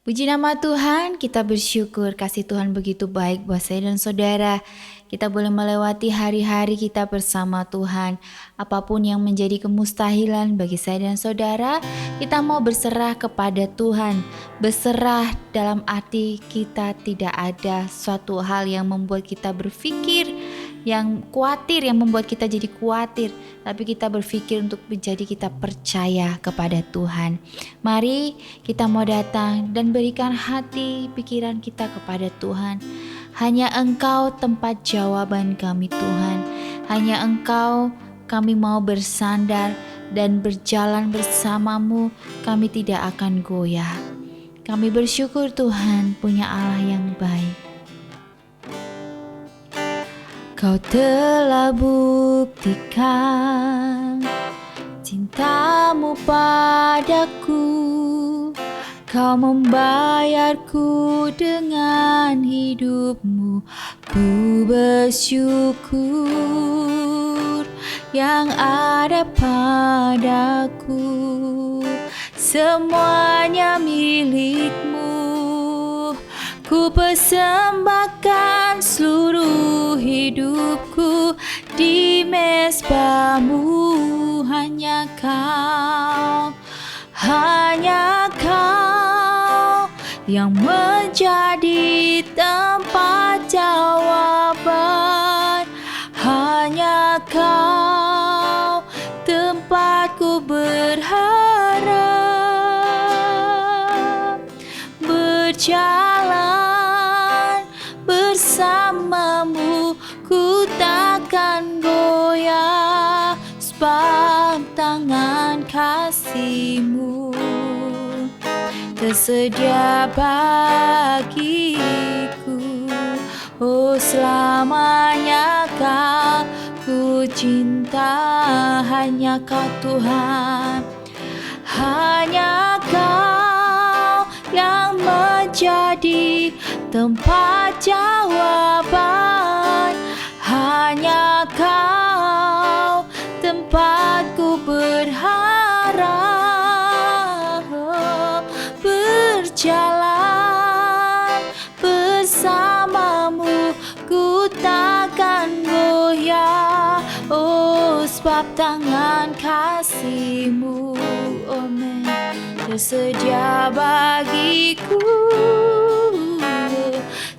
Puji nama Tuhan, kita bersyukur kasih Tuhan begitu baik buat saya dan saudara. Kita boleh melewati hari-hari kita bersama Tuhan. Apapun yang menjadi kemustahilan bagi saya dan saudara, kita mau berserah kepada Tuhan. Berserah dalam arti kita tidak ada suatu hal yang membuat kita berpikir yang khawatir, yang membuat kita jadi khawatir, tapi kita berpikir untuk menjadi kita percaya kepada Tuhan. Mari kita mau datang dan berikan hati pikiran kita kepada Tuhan. Hanya Engkau tempat jawaban kami Tuhan. Hanya Engkau kami mau bersandar dan berjalan bersamamu, kami tidak akan goyah. Kami bersyukur Tuhan punya Allah yang baik. Kau telah buktikan cintamu padaku. Kau membayarku dengan hidupmu. Ku bersyukur yang ada padaku. Semuanya milikmu. Ku persembahkan seluruh hidupku di mezbamu. Hanya kau yang menjadi tempat jawaban. Hanya kau tempatku berharap. Berjalan bersamamu, ku takkan goyah, sebab tangan kasih-Mu tersedia bagiku. Oh, selamanya Kau ku cinta. Hanya Kau Tuhan, hanya Kau yang menjadi tempat jawaban. Hanya Kau tempatku berharap. Berjalan bersamamu, ku takkan goyah. Oh, sebab tangan kasih-Mu, amen, tersedia bagiku.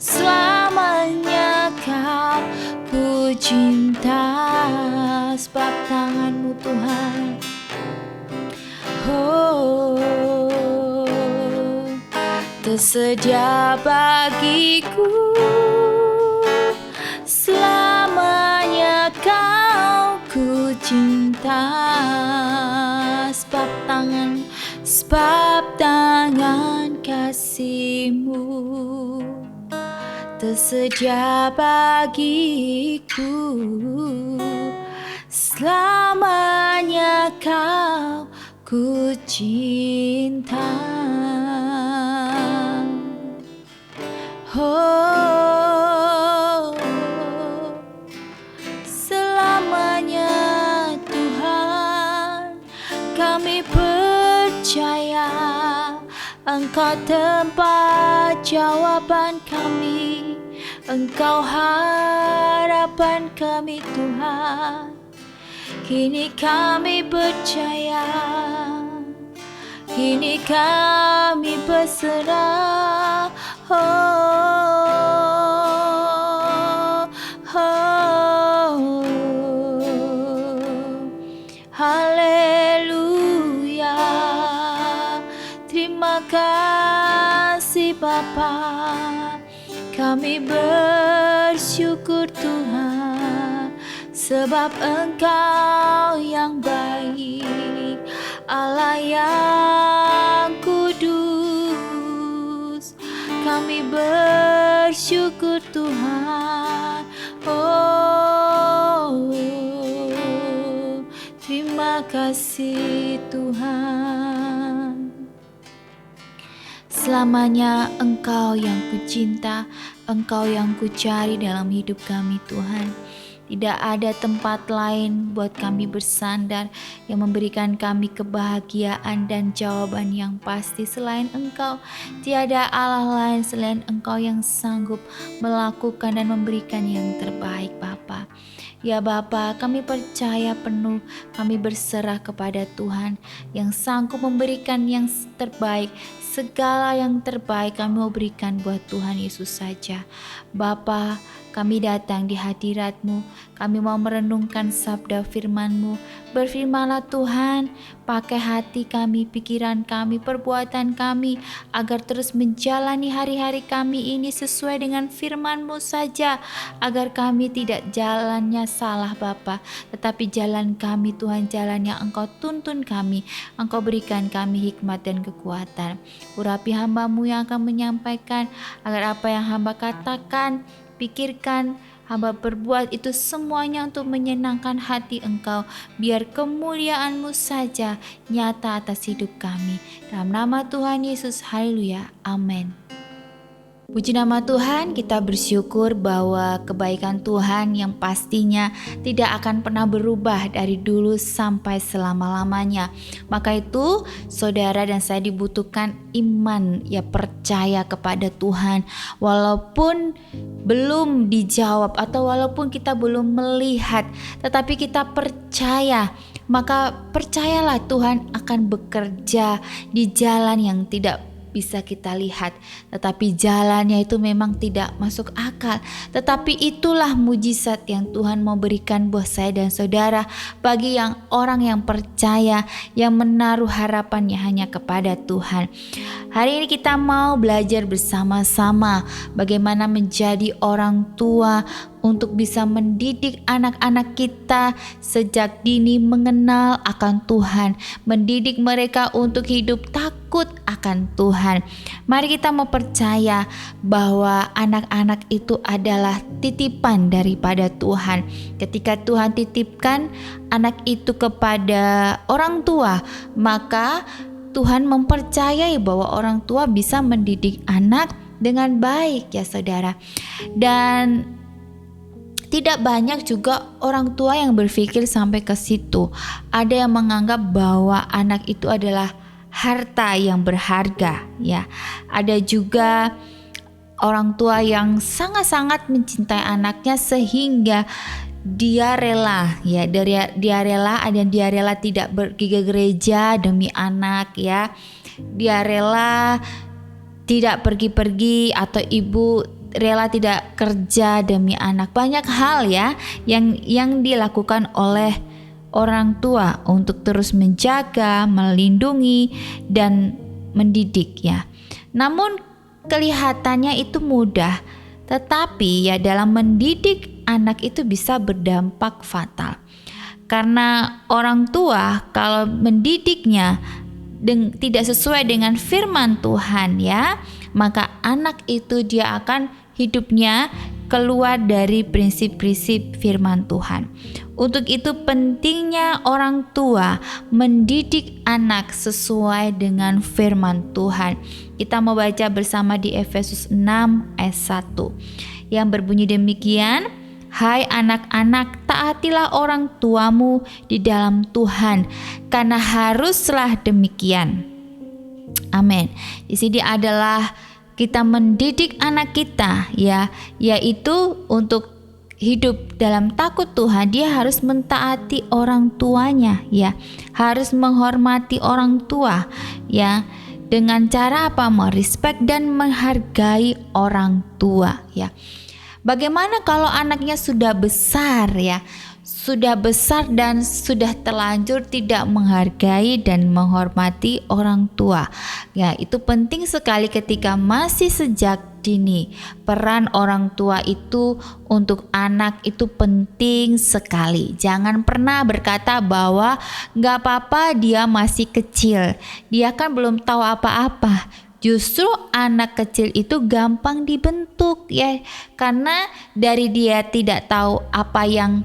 Selamanya Kau ku cinta, sebab tangan-Mu Tuhan. Oh, tersedia bagiku. Selamanya Kau ku cinta, sebab tangan kasih-Mu tersedia bagiku. Selamanya Kau ku cinta. Oh, selamanya Tuhan, kami percaya Engkau tempat jawaban kami. Engkau harapan kami Tuhan. Kini kami percaya, kini kami berserah. Oh, oh, haleluya. Terima kasih Bapa, kami bersyukur Tuhan, sebab Engkau yang baik, Allah yang kudus. Kami bersyukur Tuhan. Oh, terima kasih Tuhan. Selamanya Engkau yang kucinta, Engkau yang kucari dalam hidup kami Tuhan. Tidak ada tempat lain buat kami bersandar yang memberikan kami kebahagiaan dan jawaban yang pasti selain Engkau. Tiada Allah lain selain Engkau yang sanggup melakukan dan memberikan yang terbaik, Bapa. Ya Bapa, kami percaya penuh, kami berserah kepada Tuhan yang sanggup memberikan yang terbaik. Segala yang terbaik kami mau berikan buat Tuhan Yesus saja. Bapa, kami datang di hadirat-Mu, kami mau merenungkan sabda firman-Mu. Berfirmanlah Tuhan, pakai hati kami, pikiran kami, perbuatan kami, agar terus menjalani hari-hari kami ini sesuai dengan firman-Mu saja, agar kami tidak jalannya salah Bapa, tetapi jalan kami Tuhan, jalan yang Engkau tuntun kami, Engkau berikan kami hikmat dan kekuatan. Urapi hamba-Mu yang akan menyampaikan, agar apa yang hamba katakan, pikirkan, hamba berbuat itu semuanya untuk menyenangkan hati Engkau. Biar kemuliaan-Mu saja nyata atas hidup kami. Dalam nama Tuhan Yesus, haleluya, amin. Puji nama Tuhan, kita bersyukur bahwa kebaikan Tuhan yang pastinya tidak akan pernah berubah dari dulu sampai selama-lamanya. Maka itu saudara dan saya dibutuhkan iman, ya percaya kepada Tuhan. Walaupun belum dijawab atau walaupun kita belum melihat, tetapi kita percaya. Maka percayalah Tuhan akan bekerja di jalan yang tidak bisa kita lihat, tetapi jalannya itu memang tidak masuk akal. Tetapi itulah mujizat yang Tuhan mau berikan buat saya dan saudara, bagi yang orang yang percaya, yang menaruh harapannya hanya kepada Tuhan. Hari ini kita mau belajar bersama-sama bagaimana menjadi orang tua untuk bisa mendidik anak-anak kita sejak dini mengenal akan Tuhan, mendidik mereka untuk hidup takut akan Tuhan. Mari kita mau percaya bahwa anak-anak itu adalah titipan daripada Tuhan. Ketika Tuhan titipkan anak itu kepada orang tua, maka Tuhan mempercayai bahwa orang tua bisa mendidik anak dengan baik, ya saudara. Dan tidak banyak juga orang tua yang berpikir sampai ke situ. Ada yang menganggap bahwa anak itu adalah harta yang berharga, ya. Ada juga orang tua yang sangat-sangat mencintai anaknya sehingga dia rela, ya, dia rela tidak pergi ke gereja demi anak, ya. Dia rela tidak pergi-pergi, atau ibu rela tidak kerja demi anak. Banyak hal, ya, yang dilakukan oleh orang tua untuk terus menjaga, melindungi dan mendidik, ya. Namun kelihatannya itu mudah, tetapi ya dalam mendidik anak itu bisa berdampak fatal. Karena orang tua kalau mendidiknya tidak sesuai dengan firman Tuhan, ya, maka anak itu dia akan hidupnya keluar dari prinsip-prinsip firman Tuhan. Untuk itu pentingnya orang tua mendidik anak sesuai dengan firman Tuhan. Kita mau baca bersama di Efesus 6 ayat 1 yang berbunyi demikian: Hai anak-anak, taatilah orang tuamu di dalam Tuhan, karena haruslah demikian. Amin. Di sini adalah kita mendidik anak kita, ya, yaitu untuk hidup dalam takut Tuhan. Dia harus mentaati orang tuanya, ya, harus menghormati orang tua, ya, dengan cara apa? Merespek dan menghargai orang tua, ya. Bagaimana kalau anaknya sudah besar, ya? Sudah besar dan sudah terlanjur tidak menghargai dan menghormati orang tua. Ya, itu penting sekali ketika masih sejak dini. Peran orang tua itu untuk anak itu penting sekali. Jangan pernah berkata bahwa gak apa-apa dia masih kecil, dia kan belum tahu apa-apa. Justru anak kecil itu gampang dibentuk, ya, karena dari dia tidak tahu apa yang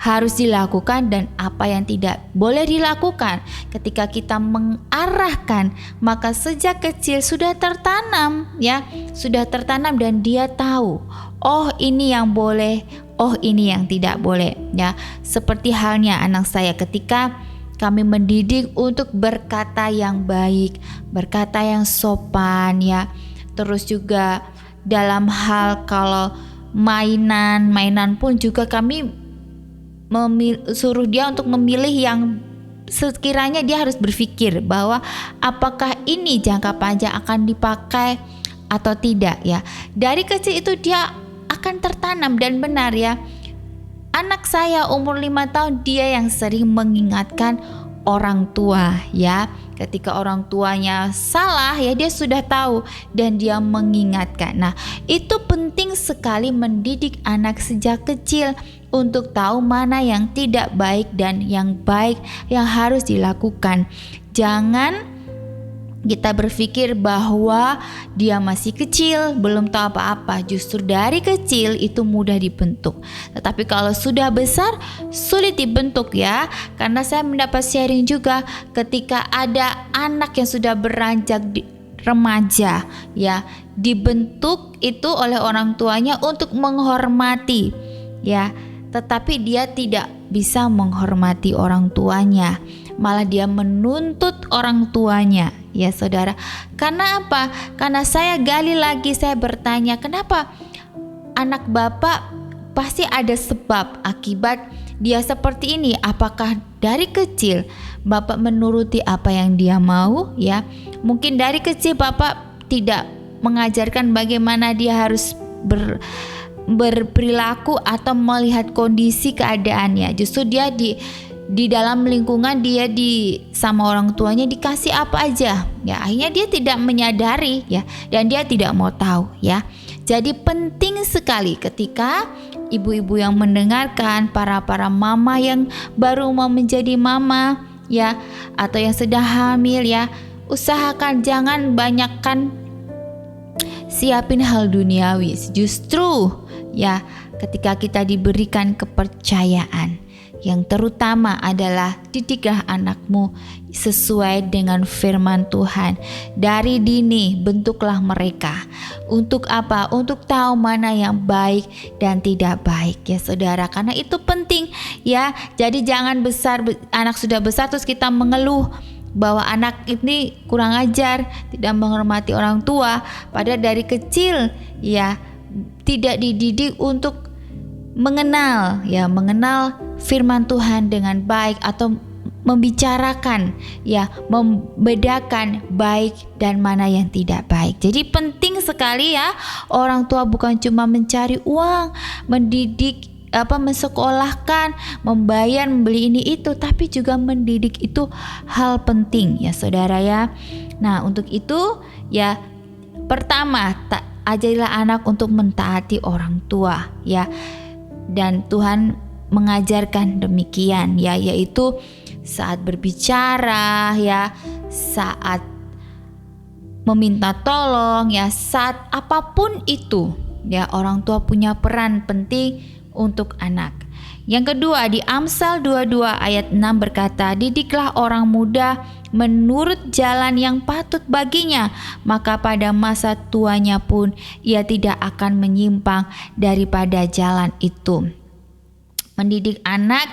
harus dilakukan dan apa yang tidak boleh dilakukan. Ketika kita mengarahkan, maka sejak kecil sudah tertanam, ya, sudah tertanam dan dia tahu, oh ini yang boleh, oh ini yang tidak boleh ya. Seperti halnya anak saya ketika kami mendidik untuk berkata yang baik, berkata yang sopan ya. Terus juga dalam hal kalau mainan pun juga kami suruh dia untuk memilih yang sekiranya dia harus berpikir bahwa apakah ini jangka panjang akan dipakai atau tidak ya. Dari kecil itu dia akan tertanam dan benar ya. Anak saya umur 5 tahun dia yang sering mengingatkan orang tua ya. Ketika orang tuanya salah ya dia sudah tahu dan dia mengingatkan. Nah, itu penting sekali mendidik anak sejak kecil untuk tahu mana yang tidak baik dan yang baik yang harus dilakukan. Jangan kita berpikir bahwa dia masih kecil, belum tahu apa-apa. Justru dari kecil itu mudah dibentuk. Tetapi kalau sudah besar, sulit dibentuk ya. Karena saya mendapat sharing juga ketika ada anak yang sudah beranjak remaja ya, dibentuk itu oleh orang tuanya untuk menghormati ya. Tetapi dia tidak bisa menghormati orang tuanya. Malah dia menuntut orang tuanya ya saudara. Karena apa? Karena saya gali lagi, saya bertanya kenapa anak bapak pasti ada sebab akibat dia seperti ini. Apakah dari kecil bapak menuruti apa yang dia mau ya? Mungkin dari kecil bapak tidak mengajarkan bagaimana dia harus berperilaku atau melihat kondisi keadaannya. Justru dia di dalam lingkungan dia sama orang tuanya dikasih apa aja ya, akhirnya dia tidak menyadari ya, dan dia tidak mau tahu ya. Jadi penting sekali ketika ibu-ibu yang mendengarkan, para mama yang baru mau menjadi mama ya, atau yang sedang hamil ya, usahakan jangan banyakkan siapin hal duniawi. Justru ya ketika kita diberikan kepercayaan, yang terutama adalah didiklah anakmu sesuai dengan firman Tuhan. Dari dini bentuklah mereka. Untuk apa? Untuk tahu mana yang baik dan tidak baik ya saudara. Karena itu penting ya. Jadi jangan anak sudah besar terus kita mengeluh bahwa anak ini kurang ajar, tidak menghormati orang tua. Padahal dari kecil ya tidak dididik untuk mengenal firman Tuhan dengan baik atau membicarakan ya, membedakan baik dan mana yang tidak baik. Jadi penting sekali ya, orang tua bukan cuma mencari uang, mendidik mensekolahkan, membayar, membeli ini itu, tapi juga mendidik itu hal penting ya saudara ya. Nah, untuk itu ya pertama ajarilah anak untuk mentaati orang tua ya. Dan Tuhan mengajarkan demikian ya, yaitu saat berbicara ya, saat meminta tolong ya, saat apapun itu ya, orang tua punya peran penting untuk anak. Yang kedua, di Amsal 22 ayat 6 berkata, didiklah orang muda menurut jalan yang patut baginya, maka pada masa tuanya pun ia tidak akan menyimpang daripada jalan itu. Mendidik anak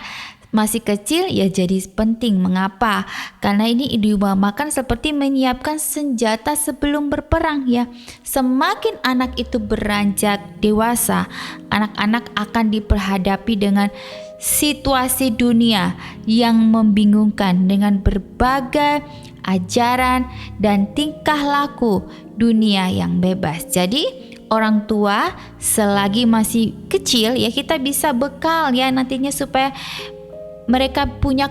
masih kecil ya jadi penting. Mengapa? Karena ini diumpamakan seperti menyiapkan senjata sebelum berperang ya. Semakin anak itu beranjak dewasa, anak-anak akan diperhadapi dengan situasi dunia yang membingungkan dengan berbagai ajaran dan tingkah laku dunia yang bebas. Jadi orang tua selagi masih kecil ya kita bisa bekal ya nantinya supaya mereka punya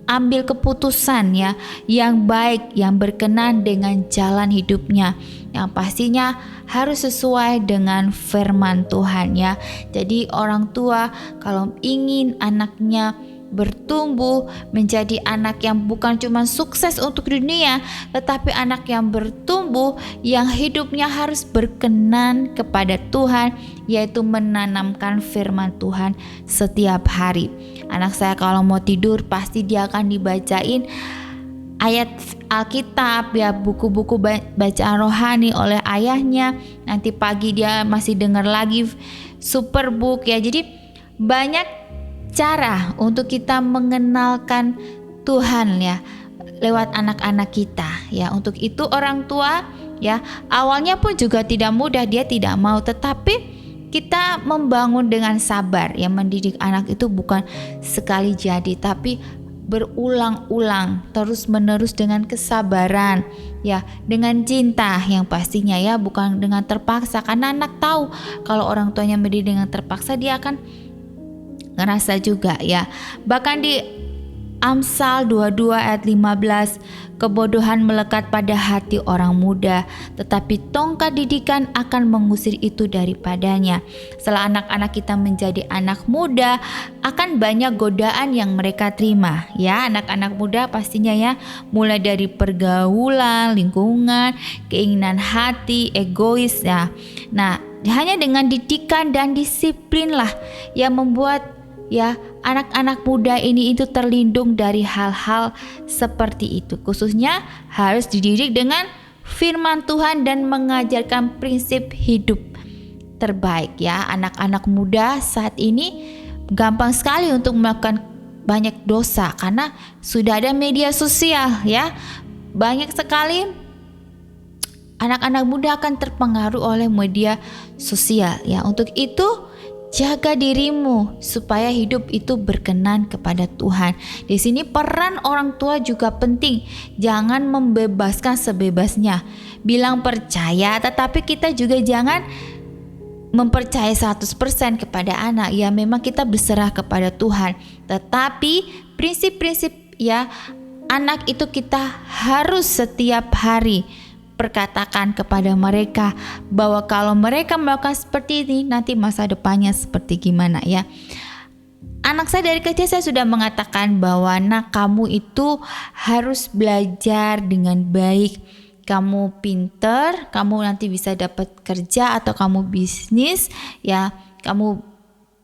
ambil keputusan ya yang baik, yang berkenan dengan jalan hidupnya, yang pastinya harus sesuai dengan firman Tuhan ya. Jadi orang tua kalau ingin anaknya bertumbuh menjadi anak yang bukan cuma sukses untuk dunia, tetapi anak yang bertumbuh yang hidupnya harus berkenan kepada Tuhan, yaitu menanamkan firman Tuhan setiap hari. Anak saya kalau mau tidur pasti dia akan dibacain ayat Alkitab ya, buku-buku bacaan rohani oleh ayahnya. Nanti pagi dia masih dengar lagi Superbook ya. Jadi banyak cara untuk kita mengenalkan Tuhan ya lewat anak-anak kita ya. Untuk itu orang tua ya awalnya pun juga tidak mudah, dia tidak mau, tetapi kita membangun dengan sabar ya. Mendidik anak itu bukan sekali jadi, tapi berulang-ulang, terus-menerus dengan kesabaran ya, dengan cinta yang pastinya ya, bukan dengan terpaksa. Karena anak tahu kalau orang tuanya mendidik dengan terpaksa, dia akan ngerasa juga ya. Bahkan di Amsal 22 ayat 15, kebodohan melekat pada hati orang muda, tetapi tongkat didikan akan mengusir itu daripadanya. Setelah anak-anak kita menjadi anak muda, akan banyak godaan yang mereka terima ya. Anak-anak muda pastinya ya, mulai dari pergaulan, lingkungan, keinginan hati, egois ya. Nah, hanya dengan didikan dan disiplin lah yang membuat ya anak-anak muda ini itu terlindung dari hal-hal seperti itu. Khususnya harus dididik dengan firman Tuhan dan mengajarkan prinsip hidup terbaik ya. Anak-anak muda saat ini gampang sekali untuk melakukan banyak dosa karena sudah ada media sosial ya. Banyak sekali anak-anak muda akan terpengaruh oleh media sosial ya. Untuk itu jaga dirimu supaya hidup itu berkenan kepada Tuhan. Di sini peran orang tua juga penting. Jangan membebaskan sebebasnya. Bilang percaya, tetapi kita juga jangan mempercayai 100% kepada anak. Ya memang kita berserah kepada Tuhan. Tetapi prinsip-prinsip ya anak itu kita harus setiap hari perkatakan kepada mereka bahwa kalau mereka melakukan seperti ini, nanti masa depannya seperti gimana ya. Anak saya dari kecil saya sudah mengatakan bahwa nak, kamu itu harus belajar dengan baik. Kamu pinter, kamu nanti bisa dapat kerja atau kamu bisnis ya, kamu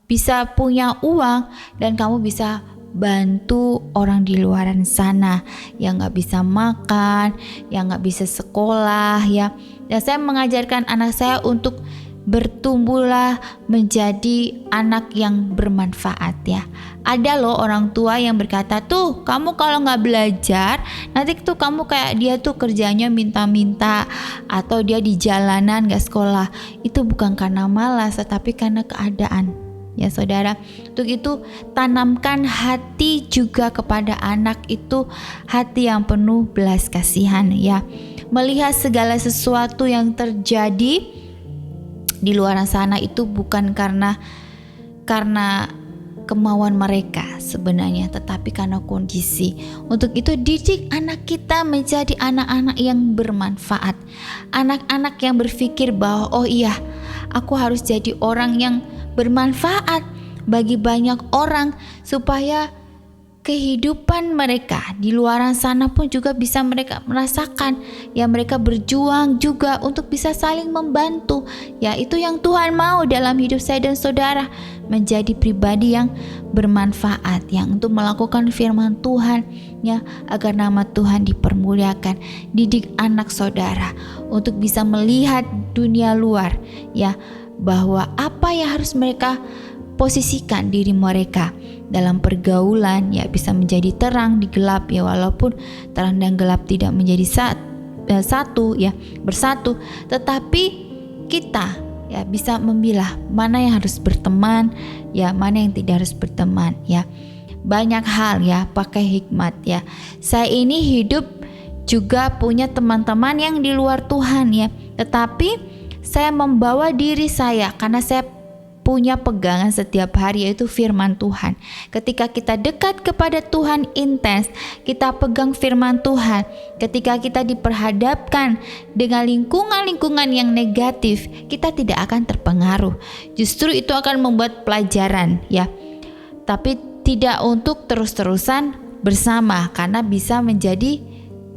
bisa punya uang dan kamu bisa bantu orang di luaran sana yang gak bisa makan, yang gak bisa sekolah ya. Dan saya mengajarkan anak saya untuk bertumbuhlah menjadi anak yang bermanfaat ya. Ada loh orang tua yang berkata, tuh kamu kalau gak belajar nanti tuh kamu kayak dia tuh kerjanya minta-minta, atau dia di jalanan gak sekolah. Itu bukan karena malas, tetapi karena keadaan. Ya saudara, untuk itu tanamkan hati juga kepada anak itu, hati yang penuh belas kasihan ya. Melihat segala sesuatu yang terjadi di luar sana itu bukan karena kemauan mereka sebenarnya, tetapi karena kondisi. Untuk itu didik anak kita menjadi anak-anak yang bermanfaat. Anak-anak yang berpikir bahwa oh iya, aku harus jadi orang yang bermanfaat bagi banyak orang, supaya kehidupan mereka di luar sana pun juga bisa mereka merasakan ya. Mereka berjuang juga untuk bisa saling membantu ya. Itu yang Tuhan mau dalam hidup saya dan saudara, menjadi pribadi yang bermanfaat, yang untuk melakukan firman Tuhan ya, agar nama Tuhan dipermuliakan. Didik anak saudara untuk bisa melihat dunia luar ya, bahwa apa yang harus mereka posisikan diri mereka dalam pergaulan ya, bisa menjadi terang di gelap ya. Walaupun terang dan gelap tidak menjadi satu ya, bersatu, tetapi kita ya bisa memilah mana yang harus berteman ya, mana yang tidak harus berteman ya. Banyak hal ya, pakai hikmat ya. Saya ini hidup juga punya teman-teman yang di luar Tuhan ya, tetapi saya membawa diri saya karena saya punya pegangan setiap hari, yaitu firman Tuhan. Ketika kita dekat kepada Tuhan intens, kita pegang firman Tuhan. Ketika kita diperhadapkan dengan lingkungan-lingkungan yang negatif, kita tidak akan terpengaruh. Justru itu akan membuat pelajaran ya. Tapi tidak untuk terus-terusan bersama, karena bisa menjadi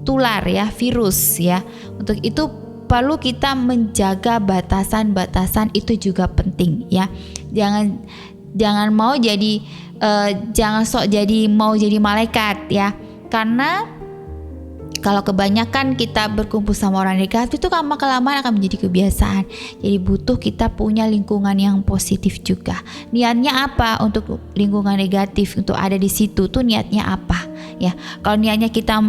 tular ya, virus ya. Untuk itu perlu kita menjaga batasan-batasan, itu juga penting ya. Jangan mau jadi jangan sok jadi mau jadi malaikat ya. Karena Kalau kebanyakan kita berkumpul sama orang negatif itu lama-kelamaan akan menjadi kebiasaan. Jadi butuh kita punya lingkungan yang positif juga. Niatnya apa untuk lingkungan negatif untuk ada di situ tuh niatnya apa? Ya, kalau niatnya kita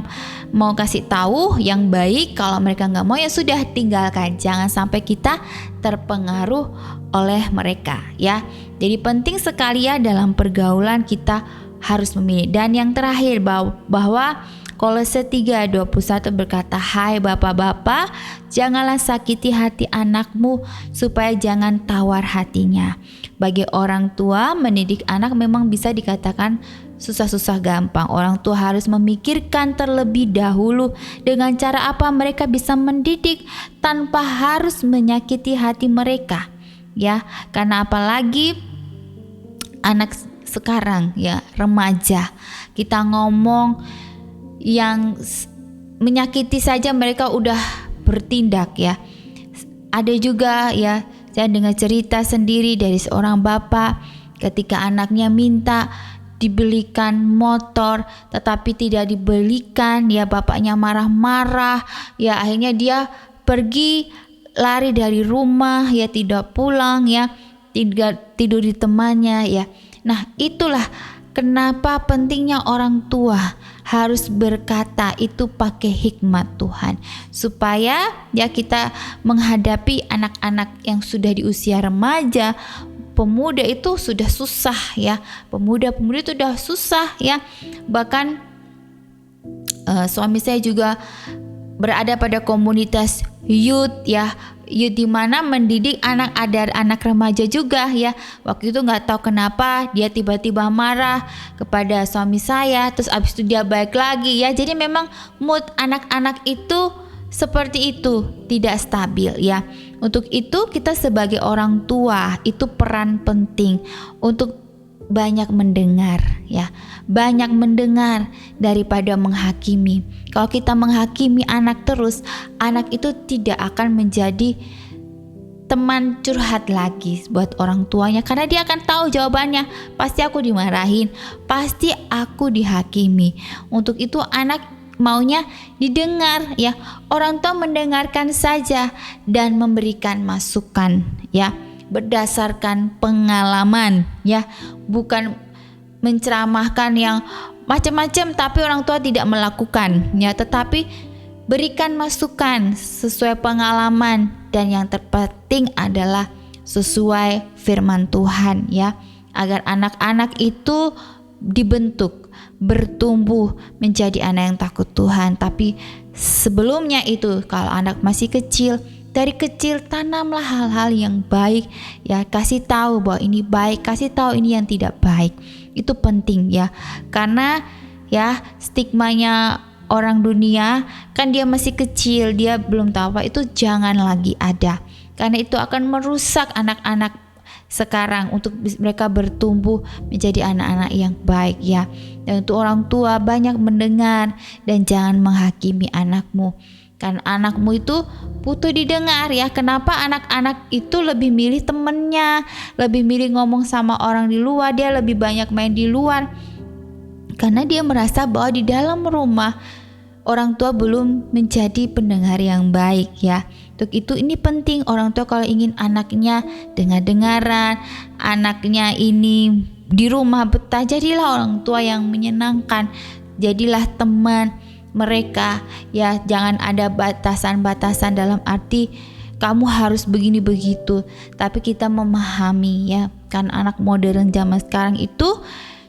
mau kasih tahu yang baik, kalau mereka nggak mau ya sudah tinggalkan. Jangan sampai kita terpengaruh oleh mereka ya. Jadi penting sekali ya dalam pergaulan kita harus memilih. Dan yang terakhir bahwa Kolose 3:21 berkata, "Hai bapak-bapak, janganlah sakiti hati anakmu supaya jangan tawar hatinya." Bagi orang tua, mendidik anak memang bisa dikatakan susah-susah gampang. Orang tua harus memikirkan terlebih dahulu dengan cara apa mereka bisa mendidik tanpa harus menyakiti hati mereka. Ya, karena apalagi anak sekarang ya, remaja. Kita ngomong yang menyakiti saja mereka udah bertindak ya. Ada juga ya, saya dengar cerita sendiri dari seorang bapak ketika anaknya minta dibelikan motor tetapi tidak dibelikan ya, bapaknya marah-marah ya, akhirnya dia pergi lari dari rumah ya, tidak pulang ya, tidur di temannya ya. Nah, itulah kenapa pentingnya orang tua harus berkata itu pakai hikmat Tuhan, supaya ya kita menghadapi anak-anak yang sudah di usia remaja, pemuda itu sudah susah ya, pemuda-pemudi itu sudah susah ya. Bahkan suami saya juga berada pada komunitas youth ya, youth di mana mendidik ada anak remaja juga ya. Waktu itu nggak tahu kenapa dia tiba-tiba marah kepada suami saya, terus abis itu dia baik lagi ya. Jadi memang mood anak-anak itu seperti itu, tidak stabil ya. Untuk itu kita sebagai orang tua itu peran penting untuk banyak mendengar ya, banyak mendengar daripada menghakimi. Kalau kita menghakimi anak terus, anak itu tidak akan menjadi teman curhat lagi buat orang tuanya, karena dia akan tahu jawabannya, pasti aku dimarahin, pasti aku dihakimi. Untuk itu anak maunya didengar ya, orang tua mendengarkan saja dan memberikan masukan ya, berdasarkan pengalaman ya, bukan menceramahkan yang macam-macam tapi orang tua tidak melakukan ya, tetapi berikan masukan sesuai pengalaman, dan yang terpenting adalah sesuai firman Tuhan ya, agar anak-anak itu dibentuk, bertumbuh menjadi anak yang takut Tuhan. Tapi sebelumnya itu kalau anak masih kecil, dari kecil tanamlah hal-hal yang baik ya, kasih tahu bahwa ini baik, kasih tahu ini yang tidak baik. Itu penting ya, karena ya stigmanya orang dunia kan dia masih kecil, dia belum tahu apa itu, jangan lagi ada, karena itu akan merusak anak-anak sekarang untuk mereka bertumbuh menjadi anak-anak yang baik ya. Dan untuk orang tua banyak mendengar dan jangan menghakimi anakmu, kan anakmu itu butuh didengar ya. Kenapa anak-anak itu lebih milih temennya, lebih milih ngomong sama orang di luar, dia lebih banyak main di luar, karena dia merasa bahwa di dalam rumah orang tua belum menjadi pendengar yang baik ya. Untuk itu ini penting, orang tua kalau ingin anaknya dengar-dengaran, anaknya ini di rumah betah, jadilah orang tua yang menyenangkan, jadilah teman mereka ya. Jangan ada batasan-batasan dalam arti kamu harus begini begitu, tapi kita memahami ya, kan anak modern zaman sekarang itu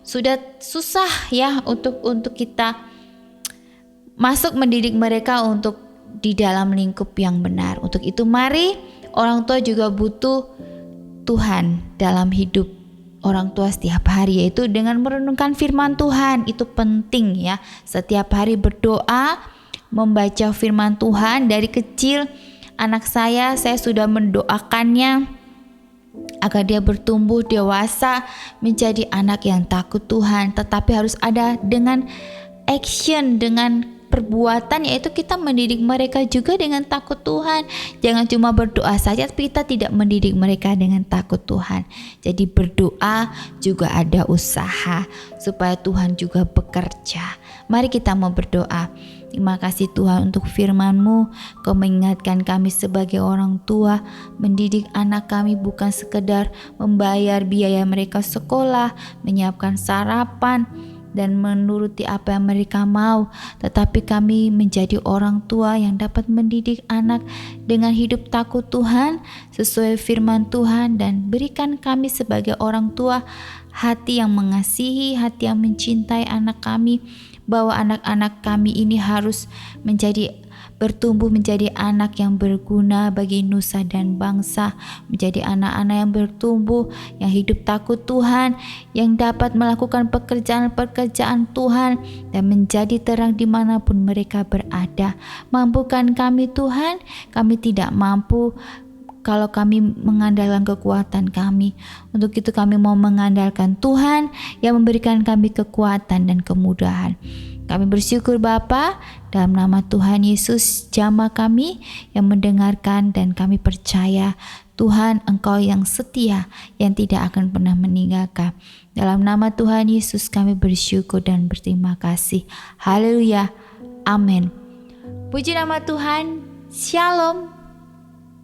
sudah susah ya untuk kita masuk mendidik mereka untuk di dalam lingkup yang benar. Untuk itu mari orang tua juga butuh Tuhan dalam hidup orang tua setiap hari, yaitu dengan merenungkan firman Tuhan. Itu penting ya, setiap hari berdoa, membaca firman Tuhan. Dari kecil anak saya sudah mendoakannya agar dia bertumbuh dewasa menjadi anak yang takut Tuhan. Tetapi harus ada dengan action, dengan perbuatan, yaitu kita mendidik mereka juga dengan takut Tuhan. Jangan cuma berdoa saja tapi kita tidak mendidik mereka dengan takut Tuhan. Jadi berdoa juga ada usaha supaya Tuhan juga bekerja. Mari kita mau berdoa. Terima kasih Tuhan untuk firman-Mu. Kau mengingatkan kami sebagai orang tua, mendidik anak kami bukan sekedar membayar biaya mereka sekolah, menyiapkan sarapan, dan menuruti apa yang mereka mau, tetapi kami menjadi orang tua yang dapat mendidik anak dengan hidup takut Tuhan sesuai firman Tuhan, dan berikan kami sebagai orang tua hati yang mengasihi, hati yang mencintai anak kami, bahwa anak-anak kami ini harus bertumbuh menjadi anak yang berguna bagi nusa dan bangsa, menjadi anak-anak yang bertumbuh, yang hidup takut Tuhan, yang dapat melakukan pekerjaan-pekerjaan Tuhan dan menjadi terang dimanapun mereka berada. Mampukan kami Tuhan, kami tidak mampu kalau kami mengandalkan kekuatan kami. Untuk itu kami mau mengandalkan Tuhan yang memberikan kami kekuatan dan kemudahan. Kami bersyukur Bapa, dalam nama Tuhan Yesus jamah kami yang mendengarkan, dan kami percaya Tuhan Engkau yang setia, yang tidak akan pernah meninggalkan. Dalam nama Tuhan Yesus kami bersyukur dan berterima kasih. Haleluya. Amin. Puji nama Tuhan. Shalom.